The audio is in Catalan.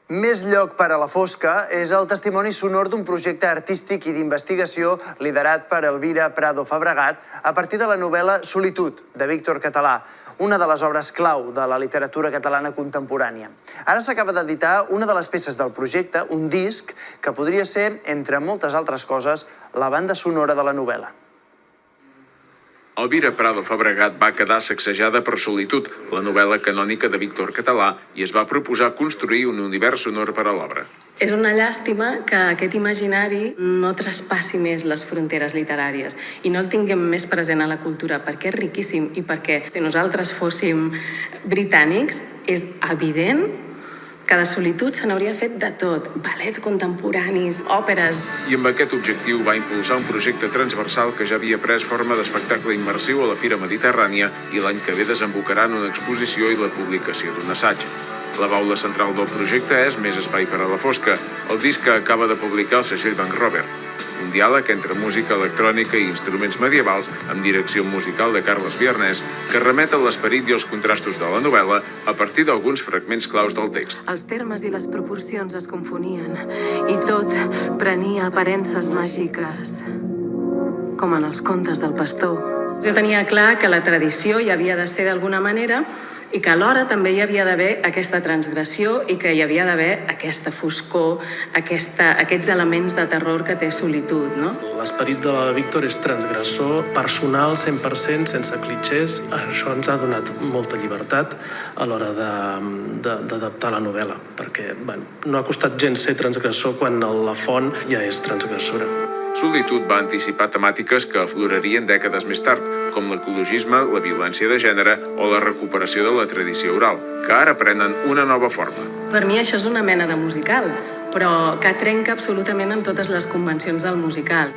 Més lloc per a la fosca és el testimoni sonor d'un projecte artístic i d'investigació liderat per Elvira Prado Fabregat a partir de la novel·la Solitud, de Víctor Català, una de les obres clau de la literatura catalana contemporània. Ara s'acaba d'editar una de les peces del projecte, un disc que podria ser, entre moltes altres coses, la banda sonora de la novel·la. Elvira Prado Fabregat va quedar sacsejada per Solitud, la novel·la canònica de Víctor Català, i es va proposar construir un univers sonor per a l'obra. És una llàstima que aquest imaginari no traspassi més les fronteres literàries i no el tinguem més present a la cultura, perquè és riquíssim i perquè si nosaltres fóssim britànics és evident que de Solitud se n'hauria fet de tot, ballets contemporanis, òperes. I amb aquest objectiu va impulsar un projecte transversal que ja havia pres forma d'espectacle immersiu a la Fira Mediterrània i l'any que ve desembocarà en una exposició i la publicació d'un assaig. La baula central del projecte és Més espai per a la fosca, el disc que acaba de publicar el segell Banc Robert. Un diàleg entre música electrònica i instruments medievals amb direcció musical de Carles Viarnès que remet a l'esperit i els contrastos de la novel·la a partir d'alguns fragments claus del text. Els termes i les proporcions es confonien i tot prenia aparences màgiques, com en els contes del pastor. Jo tenia clar que la tradició hi havia de ser d'alguna manera i que alhora també hi havia d'haver aquesta transgressió i que hi havia d'haver aquesta foscor, aquests elements de terror que té Solitud, no? L'esperit de la Víctor és transgressor, personal, 100%, sense clitxers. Això ens ha donat molta llibertat a l'hora d'adaptar la novel·la, perquè no ha costat gens ser transgressor quan la font ja és transgressora. Solitud va anticipar temàtiques que aflorarien dècades més tard, com l'ecologisme, la violència de gènere o la recuperació de la tradició oral, que ara prenen una nova forma. Per mi això és una mena de musical, però que trenca absolutament amb totes les convencions del musical.